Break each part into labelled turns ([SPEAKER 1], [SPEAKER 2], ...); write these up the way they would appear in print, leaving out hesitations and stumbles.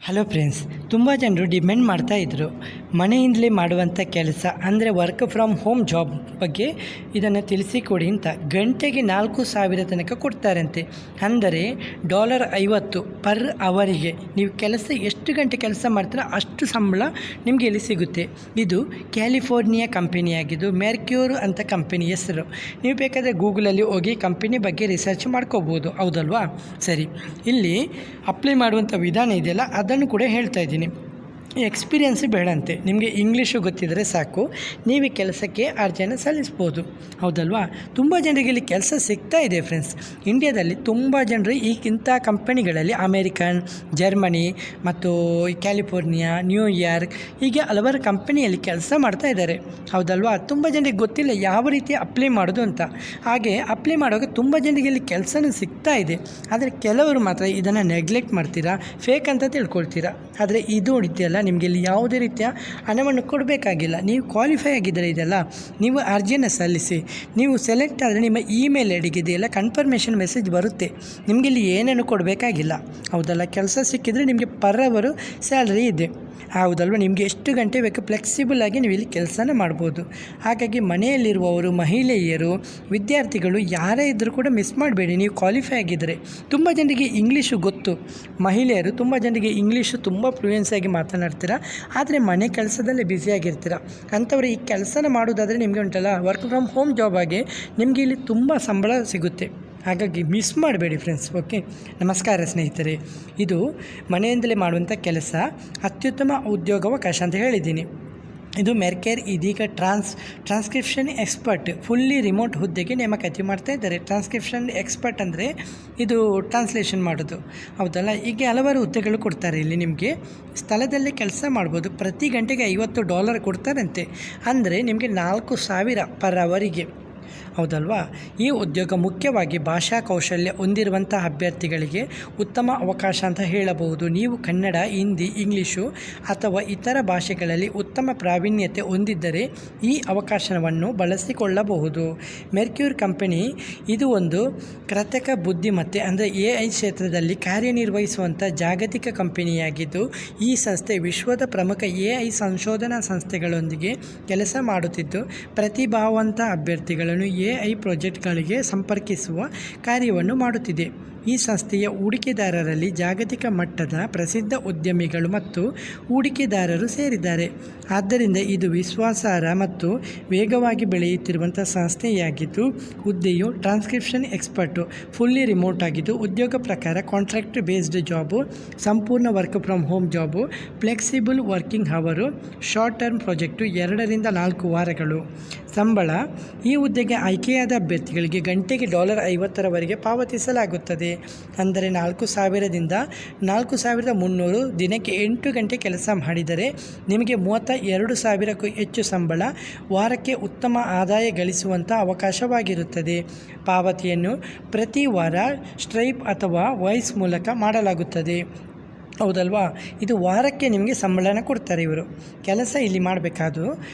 [SPEAKER 1] Hello friends, ತುಂಬ ಜನರು demand ಮಾಡ್ತಾಯಿದ್ರು ಮನೆಯಿಂದಲೇ ಮಾಡುವಂಥ ಕೆಲಸ ಅಂದರೆ ವರ್ಕ್ ಫ್ರಮ್ ಹೋಮ್ ಜಾಬ್ ಬಗ್ಗೆ ಇದನ್ನು ತಿಳಿಸಿಕೊಡಿ ಅಂತ. ಗಂಟೆಗೆ 4,000 ತನಕ ಕೊಡ್ತಾರಂತೆ. ಅಂದರೆ $50 ಪರ್ ಅವರಿಗೆ. ನೀವು ಕೆಲಸ ಎಷ್ಟು ಗಂಟೆ ಕೆಲಸ ಮಾಡ್ತೀರೋ ಅಷ್ಟು ಸಂಬಳ ನಿಮಗೆ ಇಲ್ಲಿ ಸಿಗುತ್ತೆ. ಇದು ಕ್ಯಾಲಿಫೋರ್ನಿಯಾ ಕಂಪನಿಯಾಗಿದ್ದು ಮೆರ್ಕ್ಯೂರ್ ಅಂತ ಕಂಪನಿ ಹೆಸರು. ನೀವು ಬೇಕಾದರೆ ಗೂಗಲಲ್ಲಿ ಹೋಗಿ ಕಂಪನಿ ಬಗ್ಗೆ ರಿಸರ್ಚ್ ಮಾಡ್ಕೋಬೋದು, ಹೌದಲ್ವಾ? ಸರಿ, ಇಲ್ಲಿ ಅಪ್ಲೈ ಮಾಡುವಂಥ ವಿಧಾನ ಇದೆಯಲ್ಲ ಅದನ್ನು ಕೂಡ ಹೇಳ್ತಾ ಇದ್ದೀನಿ. ಎಕ್ಸ್ಪೀರಿಯನ್ಸ್ ಬೇಡಂತೆ, ನಿಮಗೆ ಇಂಗ್ಲೀಷು ಗೊತ್ತಿದ್ದರೆ ಸಾಕು, ನೀವು ಕೆಲಸಕ್ಕೆ ಅರ್ಜಿಯನ್ನು ಸಲ್ಲಿಸ್ಬೋದು, ಹೌದಲ್ವಾ? ತುಂಬ ಜನರಿಗೆ ಇಲ್ಲಿ ಕೆಲಸ ಸಿಗ್ತಾ ಇದೆ ಫ್ರೆಂಡ್ಸ್. ಇಂಡಿಯಾದಲ್ಲಿ ತುಂಬ ಜನರು ಇಂಥ ಕಂಪನಿಗಳಲ್ಲಿ ಅಮೇರಿಕನ್, ಜರ್ಮನಿ ಮತ್ತು ಕ್ಯಾಲಿಫೋರ್ನಿಯಾ, ನ್ಯೂಯಾರ್ಕ್ ಹೀಗೆ ಹಲವಾರು ಕಂಪನಿಯಲ್ಲಿ ಕೆಲಸ ಮಾಡ್ತಾ ಇದ್ದಾರೆ, ಹೌದಲ್ವಾ? ತುಂಬ ಜನರಿಗೆ ಗೊತ್ತಿಲ್ಲ ಯಾವ ರೀತಿ ಅಪ್ಲೈ ಮಾಡೋದು ಅಂತ. ಹಾಗೆ ಅಪ್ಲೈ ಮಾಡುವಾಗ ತುಂಬ ಜನರಿಗೆ ಇಲ್ಲಿ ಕೆಲಸನೂ ಸಿಗ್ತಾ ಇದೆ. ಆದರೆ ಕೆಲವರು ಮಾತ್ರ ಇದನ್ನು ನೆಗ್ಲೆಕ್ಟ್ ಮಾಡ್ತೀರಾ, ಫೇಕ್ ಅಂತ ತಿಳ್ಕೊಳ್ತೀರಾ. ಆದರೆ ಇದು ಇದೆಯಲ್ಲ, ನಿಮಗೆ ಇಲ್ಲಿ ಯಾವುದೇ ರೀತಿಯ ಹಣವನ್ನು ಕೊಡಬೇಕಾಗಿಲ್ಲ. ನೀವು ಕ್ವಾಲಿಫೈ ಆಗಿದ್ದರೆ ಇದೆಲ್ಲ ನೀವು ಅರ್ಜಿಯನ್ನು ಸಲ್ಲಿಸಿ. ನೀವು ಸೆಲೆಕ್ಟ್ ಆದರೆ ನಿಮ್ಮ ಇಮೇಲ್ ಐಡಿಗೆ ಇದೆಯಲ್ಲ ಕನ್ಫರ್ಮೇಷನ್ ಮೆಸೇಜ್ ಬರುತ್ತೆ. ನಿಮಗೆ ಇಲ್ಲಿ ಏನೇನು ಕೊಡಬೇಕಾಗಿಲ್ಲ, ಹೌದಲ್ಲ? ಕೆಲಸ ಸಿಕ್ಕಿದರೆ ನಿಮಗೆ ಪರ್ ಅವರು ಸ್ಯಾಲ್ರಿ ಇದೆ, ಹೌದಲ್ವ? ನಿಮಗೆ ಎಷ್ಟು ಗಂಟೆ ಬೇಕು ಫ್ಲೆಕ್ಸಿಬಲ್ ಆಗಿ ನೀವು ಇಲ್ಲಿ ಕೆಲಸನ ಮಾಡ್ಬೋದು. ಹಾಗಾಗಿ ಮನೆಯಲ್ಲಿರುವವರು, ಮಹಿಳೆಯರು, ವಿದ್ಯಾರ್ಥಿಗಳು ಯಾರೇ ಇದ್ದರೂ ಕೂಡ ಮಿಸ್ ಮಾಡಬೇಡಿ. ನೀವು ಕ್ವಾಲಿಫೈ ಆಗಿದ್ದರೆ. ತುಂಬ ಜನರಿಗೆ ಇಂಗ್ಲೀಷು ಗೊತ್ತು, ಮಹಿಳೆಯರು ತುಂಬ ಜನರಿಗೆ ಇಂಗ್ಲೀಷು ತುಂಬ ಫ್ಲೂಯೆನ್ಸಾಗಿ ಮಾತನಾಡ್ತೀರಾ, ಆದರೆ ಮನೆ ಕೆಲಸದಲ್ಲೇ ಬ್ಯುಸಿಯಾಗಿರ್ತೀರ. ಅಂಥವ್ರು ಈ ಕೆಲಸನ ಮಾಡೋದಾದರೆ ನಿಮಗೆ ಉಂಟಲ್ಲ, ವರ್ಕ್ ಫ್ರಮ್ ಹೋಮ್ ಜಾಬ್ ಆಗಿ ನಿಮಗೆ ಇಲ್ಲಿ ತುಂಬ ಸಂಬಳ ಸಿಗುತ್ತೆ. ಹಾಗಾಗಿ ಮಿಸ್ ಮಾಡಬೇಡಿ ಫ್ರೆಂಡ್ಸ್. ಓಕೆ, ನಮಸ್ಕಾರ ಸ್ನೇಹಿತರೆ. ಇದು ಮನೆಯಿಂದಲೇ ಮಾಡುವಂಥ ಕೆಲಸ, ಅತ್ಯುತ್ತಮ ಉದ್ಯೋಗಾವಕಾಶ ಅಂತ ಹೇಳಿದ್ದೀನಿ. ಇದು ಮೆರ್ಕ್ಯೂರ್ ಇದೀಗ ಟ್ರಾನ್ಸ್ಕ್ರಿಪ್ಷನ್ ಎಕ್ಸ್ಪರ್ಟ್ ಫುಲ್ಲಿ ರಿಮೋಟ್ ಹುದ್ದೆಗೆ ನೇಮಕಾತಿ ಮಾಡ್ತಾ ಇದ್ದಾರೆ. ಟ್ರಾನ್ಸ್ಕ್ರಿಪ್ಷನ್ ಎಕ್ಸ್ಪರ್ಟ್ ಅಂದರೆ ಇದು ಟ್ರಾನ್ಸ್ಲೇಷನ್ ಮಾಡೋದು, ಹೌದಲ್ಲ? ಹೀಗೆ ಹಲವಾರು ಹುದ್ದೆಗಳು ಕೊಡ್ತಾರೆ. ಇಲ್ಲಿ ನಿಮಗೆ ಸ್ಥಳದಲ್ಲೇ ಕೆಲಸ ಮಾಡ್ಬೋದು. ಪ್ರತಿ ಗಂಟೆಗೆ $50 ಕೊಡ್ತಾರಂತೆ. ಅಂದರೆ ನಿಮಗೆ 4,000 ಪರ್ ಅವರಿಗೆ, ಹೌದಲ್ವಾ? ಈ ಉದ್ಯೋಗ ಮುಖ್ಯವಾಗಿ ಭಾಷಾ ಕೌಶಲ್ಯ ಹೊಂದಿರುವಂಥ ಅಭ್ಯರ್ಥಿಗಳಿಗೆ ಉತ್ತಮ ಅವಕಾಶ ಅಂತ ಹೇಳಬಹುದು. ನೀವು ಕನ್ನಡ, ಹಿಂದಿ, ಇಂಗ್ಲೀಷು ಅಥವಾ ಇತರ ಭಾಷೆಗಳಲ್ಲಿ ಉತ್ತಮ ಪ್ರಾವೀಣ್ಯತೆ ಹೊಂದಿದ್ದರೆ ಈ ಅವಕಾಶವನ್ನು ಬಳಸಿಕೊಳ್ಳಬಹುದು. ಮೆರ್ಕ್ಯೂರ್ ಕಂಪನಿ ಇದು ಒಂದು ಕೃತಕ ಬುದ್ಧಿಮತ್ತೆ ಅಂದರೆ AI ಕ್ಷೇತ್ರದಲ್ಲಿ ಕಾರ್ಯನಿರ್ವಹಿಸುವಂಥ ಜಾಗತಿಕ ಕಂಪನಿಯಾಗಿದ್ದು, ಈ ಸಂಸ್ಥೆ ವಿಶ್ವದ ಪ್ರಮುಖ AI ಸಂಶೋಧನಾ ಸಂಸ್ಥೆಗಳೊಂದಿಗೆ ಕೆಲಸ ಮಾಡುತ್ತಿದ್ದು, ಪ್ರತಿಭಾವಂತ ಅಭ್ಯರ್ಥಿಗಳನ್ನು AI ಪ್ರಾಜೆಕ್ಟ್ಗಳಿಗೆ ಸಂಪರ್ಕಿಸುವ ಕಾರ್ಯವನ್ನು ಮಾಡುತ್ತಿದೆ. ಈ ಸಂಸ್ಥೆಯ ಹೂಡಿಕೆದಾರರಲ್ಲಿ ಜಾಗತಿಕ ಮಟ್ಟದ ಪ್ರಸಿದ್ಧ ಉದ್ಯಮಿಗಳು ಮತ್ತು ಹೂಡಿಕೆದಾರರು ಸೇರಿದ್ದಾರೆ. ಆದ್ದರಿಂದ ಇದು ವಿಶ್ವಾಸಾರ್ಹ ಮತ್ತು ವೇಗವಾಗಿ ಬೆಳೆಯುತ್ತಿರುವಂಥ ಸಂಸ್ಥೆಯಾಗಿದ್ದು, ಹುದ್ದೆಯು ಟ್ರಾನ್ಸ್ಕ್ರಿಪ್ಷನ್ ಎಕ್ಸ್ಪರ್ಟು ಫುಲ್ಲಿ ರಿಮೋಟ್ ಆಗಿದ್ದು, ಉದ್ಯೋಗ ಪ್ರಕಾರ ಕಾಂಟ್ರಾಕ್ಟ್ ಬೇಸ್ಡ್ ಜಾಬು, ಸಂಪೂರ್ಣ work from home job, flexible working ಅವರು, ಶಾರ್ಟ್ ಟರ್ಮ್ ಪ್ರಾಜೆಕ್ಟು 2 ರಿಂದ 4 ವಾರಗಳು. ಸಂಬಳ, ಈ ಹುದ್ದೆಗೆ ಆಯ್ಕೆಯಾದ ಅಭ್ಯರ್ಥಿಗಳಿಗೆ ಗಂಟೆಗೆ $50 ಪಾವತಿಸಲಾಗುತ್ತದೆ. ಅಂದರೆ 4,000ದಿಂದ 4,300, ದಿನಕ್ಕೆ 8 ಗಂಟೆ ಕೆಲಸ ಮಾಡಿದರೆ ನಿಮಗೆ 32,000ಕ್ಕೂ ಹೆಚ್ಚು ಸಂಬಳ, ವಾರಕ್ಕೆ ಉತ್ತಮ ಆದಾಯ ಗಳಿಸುವಂಥ ಅವಕಾಶವಾಗಿರುತ್ತದೆ. ಪಾವತಿಯನ್ನು ಪ್ರತಿ ವಾರ ಸ್ಟ್ರೈಪ್ ಅಥವಾ ವಾಯ್ಸ್ ಮೂಲಕ ಮಾಡಲಾಗುತ್ತದೆ, ಹೌದಲ್ವಾ? ಇದು ವಾರಕ್ಕೆ ನಿಮಗೆ ಸಂಬಳನ ಕೊಡ್ತಾರೆ ಇವರು. ಕೆಲಸ ಇಲ್ಲಿ ಮಾಡಬೇಕಾದ್ರು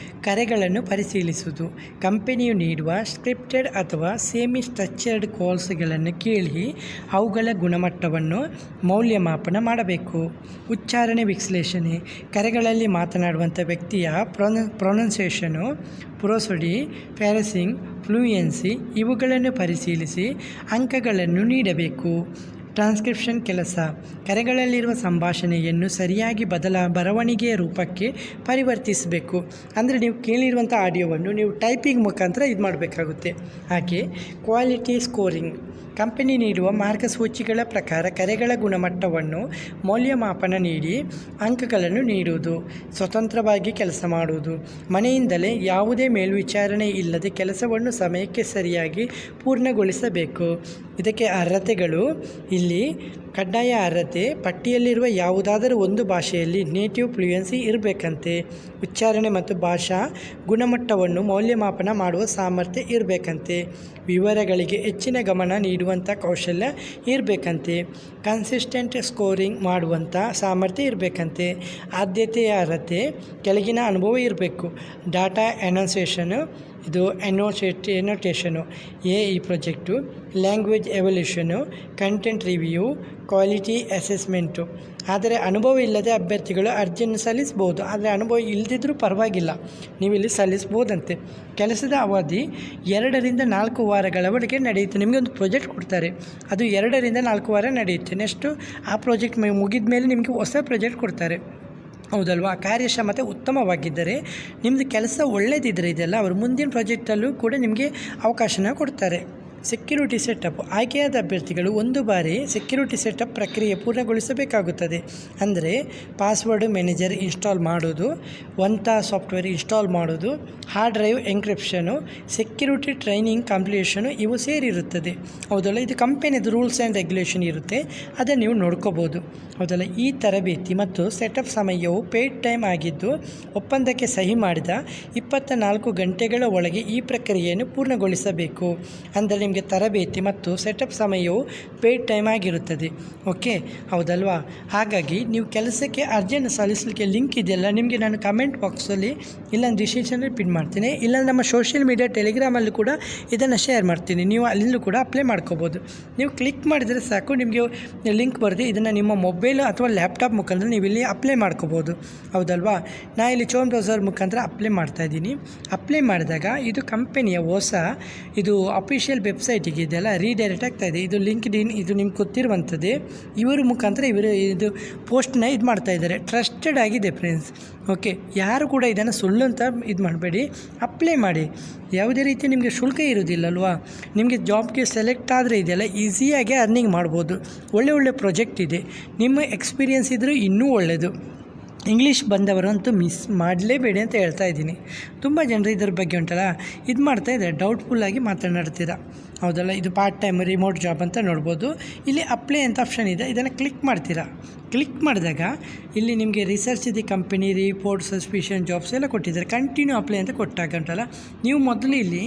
[SPEAKER 1] ಕರೆಗಳನ್ನು ಪರಿಶೀಲಿಸುವುದು, ಕಂಪನಿಯು ನೀಡುವ ಸ್ಕ್ರಿಪ್ಟೆಡ್ ಅಥವಾ ಸೆಮಿ ಸ್ಟ್ರಕ್ಚರ್ಡ್ ಕಾಲ್ಸ್ಗಳನ್ನು ಕೇಳಿ ಅವುಗಳ ಗುಣಮಟ್ಟವನ್ನು ಮೌಲ್ಯಮಾಪನ ಮಾಡಬೇಕು. ಉಚ್ಚಾರಣೆ ವಿಶ್ಲೇಷಣೆ, ಕರೆಗಳಲ್ಲಿ ಮಾತನಾಡುವಂಥ ವ್ಯಕ್ತಿಯ ಪ್ರೊನೌನ್ಸಿಯೇಷನು, ಪ್ರೋಸೊಡಿ, ಪ್ಯಾರಸಿಂಗ್, ಫ್ಲೂಯೆನ್ಸಿ ಇವುಗಳನ್ನು ಪರಿಶೀಲಿಸಿ ಅಂಕಗಳನ್ನು ನೀಡಬೇಕು. ಟ್ರಾನ್ಸ್ಕ್ರಿಪ್ಷನ್ ಕೆಲಸ, ಕರೆಗಳಲ್ಲಿರುವ ಸಂಭಾಷಣೆಯನ್ನು ಸರಿಯಾಗಿ ಬರವಣಿಗೆಯ ರೂಪಕ್ಕೆ ಪರಿವರ್ತಿಸಬೇಕು. ಅಂದರೆ ನೀವು ಕೇಳಿರುವಂಥ ಆಡಿಯೋವನ್ನು ನೀವು ಟೈಪಿಂಗ್ ಮುಖಾಂತರ ಇದು ಮಾಡಬೇಕಾಗುತ್ತೆ. ಹಾಗೆ ಕ್ವಾಲಿಟಿ ಸ್ಕೋರಿಂಗ್, ಕಂಪನಿ ನೀಡುವ ಮಾರ್ಗಸೂಚಿಗಳ ಪ್ರಕಾರ ಕರೆಗಳ ಗುಣಮಟ್ಟವನ್ನು ಮೌಲ್ಯಮಾಪನ ನೀಡಿ ಅಂಕಗಳನ್ನು ನೀಡುವುದು. ಸ್ವತಂತ್ರವಾಗಿ ಕೆಲಸ ಮಾಡುವುದು, ಮನೆಯಿಂದಲೇ ಯಾವುದೇ ಮೇಲ್ವಿಚಾರಣೆ ಇಲ್ಲದೆ ಕೆಲಸವನ್ನು ಸಮಯಕ್ಕೆ ಸರಿಯಾಗಿ ಪೂರ್ಣಗೊಳಿಸಬೇಕು. ಇದಕ್ಕೆ ಅರ್ಹತೆಗಳು, ಇಲ್ಲಿ ಕಡ್ಡಾಯ ಅರ್ಹತೆ ಪಟ್ಟಿಯಲ್ಲಿರುವ ಯಾವುದಾದರೂ ಒಂದು ಭಾಷೆಯಲ್ಲಿ ನೇಟಿವ್ ಫ್ಲೂಯೆನ್ಸಿ ಇರಬೇಕಂತೆ. ಉಚ್ಚಾರಣೆ ಮತ್ತು ಭಾಷಾ ಗುಣಮಟ್ಟವನ್ನು ಮೌಲ್ಯಮಾಪನ ಮಾಡುವ ಸಾಮರ್ಥ್ಯ ಇರಬೇಕಂತೆ. ವಿವರಗಳಿಗೆ ಹೆಚ್ಚಿನ ಗಮನ ನೀಡುವಂಥ ಕೌಶಲ್ಯ ಇರಬೇಕಂತೆ. ಕನ್ಸಿಸ್ಟೆಂಟ್ ಸ್ಕೋರಿಂಗ್ ಮಾಡುವಂಥ ಸಾಮರ್ಥ್ಯ ಇರಬೇಕಂತೆ. ಆದ್ಯತೆಯ ಅರ್ಹತೆ, ಕೆಳಗಿನ ಅನುಭವ ಇರಬೇಕು. ಡಾಟಾ ಅನೌನ್ಸೇಷನು, ಇದು annotation, AI project, language evaluation, content review, quality assessment. ಆದರೆ ಅನುಭವ ಇಲ್ಲದೆ ಅಭ್ಯರ್ಥಿಗಳು ಅರ್ಜಿಯನ್ನು ಸಲ್ಲಿಸ್ಬೋದು. ಆದರೆ ಅನುಭವ ಇಲ್ಲದಿದ್ದರೂ ಪರವಾಗಿಲ್ಲ, ನೀವು ಇಲ್ಲಿ ಸಲ್ಲಿಸ್ಬೋದಂತೆ. ಕೆಲಸದ ಅವಧಿ 2-4 ವಾರಗಳವರೆಗೆ ನಡೆಯುತ್ತೆ. ನಿಮಗೆ ಒಂದು ಪ್ರಾಜೆಕ್ಟ್ ಕೊಡ್ತಾರೆ, ಅದು 2-4 ವಾರ ನಡೆಯುತ್ತೆ. ನೆಕ್ಸ್ಟು ಆ ಪ್ರಾಜೆಕ್ಟ್ ಮುಗಿದ ಮೇಲೆ ನಿಮಗೆ ಹೊಸ ಪ್ರಾಜೆಕ್ಟ್ ಕೊಡ್ತಾರೆ, ಹೌದಲ್ವಾ. ಕಾರ್ಯಕ್ಷಮತೆ ಉತ್ತಮವಾಗಿದ್ದರೆ, ನಿಮ್ಮದು ಕೆಲಸ ಒಳ್ಳೆಯದಿದ್ದರೆ ಇದೆಲ್ಲ ಅವರು ಮುಂದಿನ ಪ್ರಾಜೆಕ್ಟಲ್ಲೂ ಕೂಡ ನಿಮಗೆ ಅವಕಾಶನ ಕೊಡ್ತಾರೆ. Security setup. ಆಯ್ಕೆಯಾದ ಅಭ್ಯರ್ಥಿಗಳು ಒಂದು ಬಾರಿ ಸೆಕ್ಯೂರಿಟಿ ಸೆಟಪ್ ಪ್ರಕ್ರಿಯೆ ಪೂರ್ಣಗೊಳಿಸಬೇಕಾಗುತ್ತದೆ. ಅಂದರೆ ಪಾಸ್ವರ್ಡ್ ಮ್ಯಾನೇಜರ್ ಇನ್ಸ್ಟಾಲ್ ಮಾಡೋದು, ಸಾಫ್ಟ್ವೇರ್ ಇನ್ಸ್ಟಾಲ್ ಮಾಡೋದು, ಹಾರ್ಡ್ ಡ್ರೈವ್ ಎನ್ಕ್ರಿಪ್ಷನು, ಸೆಕ್ಯೂರಿಟಿ ಟ್ರೈನಿಂಗ್ ಕಂಪ್ಲೀಷನು ಇವು ಸೇರಿರುತ್ತದೆ, ಹೌದಲ್ಲ. ಇದು ಕಂಪೆನಿದು ರೂಲ್ಸ್ ಆ್ಯಂಡ್ ರೆಗ್ಯುಲೇಷನ್ ಇರುತ್ತೆ, ಅದನ್ನು ನೀವು ನೋಡ್ಕೋಬೋದು, ಹೌದಲ್ಲ. ಈ ತರಬೇತಿ ಮತ್ತು ಸೆಟಪ್ ಸಮಯವು ಪೇಯ್ಡ್ ಟೈಮ್ ಆಗಿದ್ದು, ಒಪ್ಪಂದಕ್ಕೆ ಸಹಿ ಮಾಡಿದ 24 ಗಂಟೆಗಳ ಒಳಗೆ ಈ ಪ್ರಕ್ರಿಯೆಯನ್ನು ಪೂರ್ಣಗೊಳಿಸಬೇಕು. ಅಂದರೆ ನಿಮಗೆ ತರಬೇತಿ ಮತ್ತು ಸೆಟಪ್ ಸಮಯವು ಪೇಯ್ಡ್ ಟೈಮ್ ಆಗಿರುತ್ತದೆ, ಓಕೆ, ಹೌದಲ್ವಾ. ಹಾಗಾಗಿ ನೀವು ಕೆಲಸಕ್ಕೆ ಅರ್ಜಿಯನ್ನು ಸಲ್ಲಿಸಲಿಕ್ಕೆ ಲಿಂಕ್ ಇದೆಯಲ್ಲ, ನಿಮಗೆ ನಾನು ಕಮೆಂಟ್ ಬಾಕ್ಸಲ್ಲಿ ಇಲ್ಲ ಡಿಸ್ಕ್ರಿಪ್ಷನಲ್ಲಿ ಪಿನ್ ಮಾಡ್ತೀನಿ, ಇಲ್ಲ ನಮ್ಮ ಸೋಷಿಯಲ್ ಮೀಡಿಯಾ ಟೆಲಿಗ್ರಾಮಲ್ಲೂ ಕೂಡ ಇದನ್ನು ಶೇರ್ ಮಾಡ್ತೀನಿ. ನೀವು ಅಲ್ಲಿಂದಲೂ ಕೂಡ ಅಪ್ಲೈ ಮಾಡ್ಕೋಬೋದು. ನೀವು ಕ್ಲಿಕ್ ಮಾಡಿದರೆ ಸಾಕು, ನಿಮಗೆ ಲಿಂಕ್ ಬರೆದು ಇದನ್ನು ನಿಮ್ಮ ಮೊಬೈಲ್ ಅಥವಾ ಲ್ಯಾಪ್ಟಾಪ್ ಮುಖಾಂತರ ನೀವು ಇಲ್ಲಿ ಅಪ್ಲೈ ಮಾಡ್ಕೋಬೋದು, ಹೌದಲ್ವಾ. ನಾ ಇಲ್ಲಿ ಚೋನ್ ಬ್ರೌಸರ್ ಮುಖಾಂತರ ಅಪ್ಲೈ ಮಾಡ್ತಾಯಿದ್ದೀನಿ. ಅಪ್ಲೈ ಮಾಡಿದಾಗ ಇದು ಕಂಪನಿಯ ಹೊಸ ಇದು ಅಫಿಷಿಯಲ್ ವೆಬ್ಸೈಟಿಗೆ ಇದೆಲ್ಲ ರೀಡೈರೆಕ್ಟ್ ಆಗ್ತಾಯಿದೆ. ಇದು ಲಿಂಕ್ಡ್ಇನ್, ಇದು ನಿಮ್ಗೆ ಗೊತ್ತಿರುವಂಥದ್ದೇ. ಇವರ ಮುಖಾಂತರ ಇವರು ಇದು ಪೋಸ್ಟ್ನ ಇದು ಮಾಡ್ತಾಯಿದ್ದಾರೆ. ಟ್ರಸ್ಟೆಡ್ ಆಗಿದೆ ಫ್ರೆಂಡ್ಸ್, ಓಕೆ. ಯಾರು ಕೂಡ ಇದನ್ನು ಸುಳ್ಳು ಅಂತ ಇದು ಮಾಡಬೇಡಿ, ಅಪ್ಲೈ ಮಾಡಿ. ಯಾವುದೇ ರೀತಿ ನಿಮಗೆ ಶುಲ್ಕ ಇರೋದಿಲ್ಲಲ್ವಾ. ನಿಮಗೆ ಜಾಬ್ಗೆ ಸೆಲೆಕ್ಟ್ ಆದರೆ ಇದೆಲ್ಲ ಈಸಿಯಾಗಿ ಅರ್ನಿಂಗ್ ಮಾಡ್ಬೋದು. ಒಳ್ಳೆ ಪ್ರಾಜೆಕ್ಟ್ ಇದೆ. ನಿಮ್ಮ ಎಕ್ಸ್ಪೀರಿಯೆನ್ಸ್ ಇದ್ದರೂ ಇನ್ನೂ ಒಳ್ಳೆಯದು. ಇಂಗ್ಲೀಷ್ ಬಂದವರಂತೂ ಮಿಸ್ ಮಾಡಲೇಬೇಡಿ ಅಂತ ಹೇಳ್ತಾ ಇದ್ದೀನಿ. ತುಂಬ ಜನರು ಇದ್ರ ಬಗ್ಗೆ ಉಂಟಲ್ಲ ಇದು ಮಾಡ್ತಾಯಿದ್ದಾರೆ, ಡೌಟ್ಫುಲ್ಲಾಗಿ ಮಾತನಾಡ್ತೀರಾ, ಹೌದಲ್ಲ. ಇದು ಪಾರ್ಟ್ ಟೈಮ್ ರಿಮೋಟ್ ಜಾಬ್ ಅಂತ ನೋಡ್ಬೋದು. ಇಲ್ಲಿ ಅಪ್ಲೈ ಅಂತ ಆಪ್ಷನ್ ಇದೆ, ಇದನ್ನು ಕ್ಲಿಕ್ ಮಾಡ್ತೀರಾ. ಕ್ಲಿಕ್ ಮಾಡಿದಾಗ ಇಲ್ಲಿ ನಿಮಗೆ research the company, report, suspicion jobs ಎಲ್ಲ ಕೊಟ್ಟಿದ್ದಾರೆ. ಕಂಟಿನ್ಯೂ ಅಪ್ಲೈ ಅಂತ ಕೊಟ್ಟಾಗ ಉಂಟಲ್ಲ, ನೀವು ಮೊದಲು ಇಲ್ಲಿ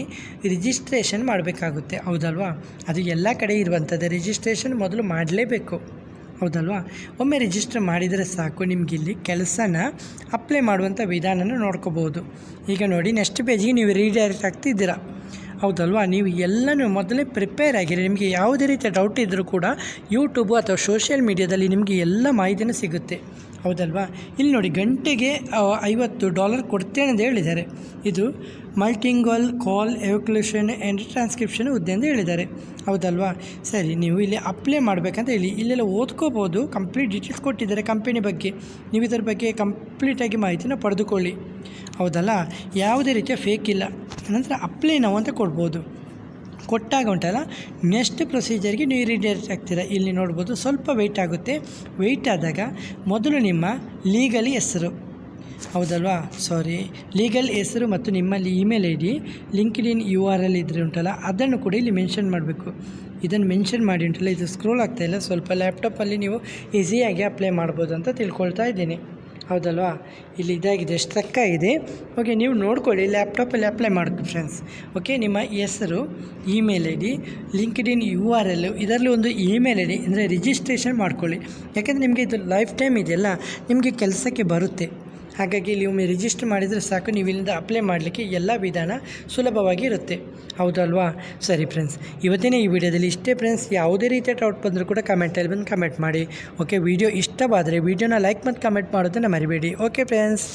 [SPEAKER 1] ರಿಜಿಸ್ಟ್ರೇಷನ್ ಮಾಡಬೇಕಾಗುತ್ತೆ, ಹೌದಲ್ವಾ. ಅದು ಎಲ್ಲ ಕಡೆ ಇರುವಂಥದ್ದು, ರಿಜಿಸ್ಟ್ರೇಷನ್ ಮೊದಲು ಮಾಡಲೇಬೇಕು, ಹೌದಲ್ವಾ. ಒಮ್ಮೆ ರಿಜಿಸ್ಟರ್ ಮಾಡಿದರೆ ಸಾಕು, ನಿಮಗಿಲ್ಲಿ ಕೆಲಸನ ಅಪ್ಲೈ ಮಾಡುವಂಥ ವಿಧಾನನ ನೋಡ್ಕೋಬೋದು. ಈಗ ನೋಡಿ, ನೆಕ್ಸ್ಟ್ ಪೇಜಿಗೆ ನೀವು ರೀಡೈರೆಕ್ಟ್ ಆಗ್ತಿದ್ದೀರಾ, ಹೌದಲ್ವಾ. ನೀವು ಎಲ್ಲನೂ ಮೊದಲೇ ಪ್ರಿಪೇರ್ ಆಗಿರಿ. ನಿಮಗೆ ಯಾವುದೇ ರೀತಿಯ ಡೌಟ್ ಇದ್ದರೂ ಕೂಡ ಯೂಟ್ಯೂಬು ಅಥವಾ ಸೋಷಿಯಲ್ ಮೀಡಿಯಾದಲ್ಲಿ ನಿಮಗೆ ಎಲ್ಲ ಮಾಹಿತಿನೂ ಸಿಗುತ್ತೆ, ಹೌದಲ್ವಾ. ಇಲ್ಲಿ ನೋಡಿ, ಗಂಟೆಗೆ $50 ಕೊಡ್ತೇನೆ ಅಂತ ಹೇಳಿದ್ದಾರೆ. ಇದು ಮಲ್ಟಿಂಗ್ವಲ್ ಕಾಲ್ ಎವಕ್ಯುಲೇಷನ್ ಆ್ಯಂಡ್ ಟ್ರಾನ್ಸ್ಕ್ರಿಪ್ಷನ್ ಹುದ್ದೆ ಅಂತ ಹೇಳಿದ್ದಾರೆ, ಹೌದಲ್ವಾ. ಸರಿ, ನೀವು ಇಲ್ಲಿ ಅಪ್ಲೈ ಮಾಡಬೇಕಂತ ಇಲ್ಲೆಲ್ಲ ಓದ್ಕೋಬೋದು. ಕಂಪ್ಲೀಟ್ ಡೀಟೇಲ್ಸ್ ಕೊಟ್ಟಿದ್ದಾರೆ ಕಂಪನಿ ಬಗ್ಗೆ. ನೀವು ಇದರ ಬಗ್ಗೆ ಕಂಪ್ಲೀಟಾಗಿ ಮಾಹಿತಿನ ಪಡೆದುಕೊಳ್ಳಿ, ಹೌದಲ್ಲ. ಯಾವುದೇ ರೀತಿಯ ಫೇಕ್ ಇಲ್ಲ. ನಂತರ ಅಪ್ಲೈ ನಾವು ಅಂತ ಕೊಡ್ಬೋದು. ಕೊಟ್ಟಾಗ ಉಂಟಲ್ಲ, ನೆಕ್ಸ್ಟ್ ಪ್ರೊಸೀಜರ್ಗೆ ನೀವು ರೀಡೈರೆಕ್ಟ್ ಆಗ್ತೀರಾ. ಇಲ್ಲಿ ನೋಡ್ಬೋದು, ಸ್ವಲ್ಪ ವೆಯ್ಟ್ ಆಗುತ್ತೆ. ವೆಯ್ಟ್ ಆದಾಗ ಮೊದಲು ನಿಮ್ಮ ಲೀಗಲ್ ಹೆಸರು, ಹೌದಲ್ವಾ, ಲೀಗಲ್ ಹೆಸರು ಮತ್ತು ನಿಮ್ಮಲ್ಲಿ ಇಮೇಲ್ ID, ಲಿಂಕ್ಡ್ಇನ್ URL ಇದ್ದರೆ ಉಂಟಲ್ಲ ಅದನ್ನು ಕೂಡ ಇಲ್ಲಿ ಮೆನ್ಷನ್ ಮಾಡಬೇಕು. ಇದನ್ನು ಮೆನ್ಷನ್ ಮಾಡಿ ಉಂಟಲ್ಲ, ಇದು ಸ್ಕ್ರೋಲ್ ಆಗ್ತಾಯಿಲ್ಲ, ಸ್ವಲ್ಪ ಲ್ಯಾಪ್ಟಾಪಲ್ಲಿ ನೀವು ಈಸಿಯಾಗಿ ಅಪ್ಲೈ ಮಾಡ್ಬೋದು ಅಂತ ತಿಳ್ಕೊಳ್ತಾ ಇದ್ದೀನಿ, ಹೌದಲ್ವಾ. ಇಲ್ಲಿ ಇದಾಗಿದೆ, ಸ್ಟ್ರಕ್ ಆಗಿದೆ, ಓಕೆ. ನೀವು ನೋಡ್ಕೊಳ್ಳಿ, ಲ್ಯಾಪ್ಟಾಪಲ್ಲಿ ಅಪ್ಲೈ ಮಾಡೋದು ಫ್ರೆಂಡ್ಸ್, ಓಕೆ. ನಿಮ್ಮ ಹೆಸರು, ಇಮೇಲ್ ID, ಲಿಂಕ್ಡ್ಇನ್ URL, ಇದರಲ್ಲಿ ಒಂದು ಇಮೇಲ್ ID ಅಂದರೆ ರಿಜಿಸ್ಟ್ರೇಷನ್ ಮಾಡ್ಕೊಳ್ಳಿ. ಯಾಕೆಂದರೆ ನಿಮಗೆ ಇದು ಲೈಫ್ ಟೈಮ್ ಇದೆಯಲ್ಲ, ನಿಮಗೆ ಕೆಲಸಕ್ಕೆ ಬರುತ್ತೆ. ಹಾಗಾಗಿ ಇಲ್ಲಿ ಒಮ್ಮೆ ರಿಜಿಸ್ಟರ್ ಮಾಡಿದರೆ ಸಾಕು, ನೀವು ಇಲ್ಲಿಂದ ಅಪ್ಲೈ ಮಾಡಲಿಕ್ಕೆ ಎಲ್ಲ ವಿಧಾನ ಸುಲಭವಾಗಿ ಇರುತ್ತೆ, ಹೌದಲ್ವಾ. ಸರಿ ಫ್ರೆಂಡ್ಸ್, ಇವತ್ತಿನ ಈ ವಿಡಿಯೋದಲ್ಲಿ ಇಷ್ಟೇ ಫ್ರೆಂಡ್ಸ್. ಯಾವುದೇ ರೀತಿಯ ಡೌಟ್ ಬಂದರೂ ಕೂಡ ಕಮೆಂಟಲ್ಲಿ ಬಂದು ಕಮೆಂಟ್ ಮಾಡಿ, ಓಕೆ. ವಿಡಿಯೋ ಇಷ್ಟವಾದರೆ ವಿಡಿಯೋನ ಲೈಕ್ ಮತ್ತು ಕಮೆಂಟ್ ಮಾಡೋದನ್ನು ಮರಿಬೇಡಿ, ಓಕೆ ಫ್ರೆಂಡ್ಸ್.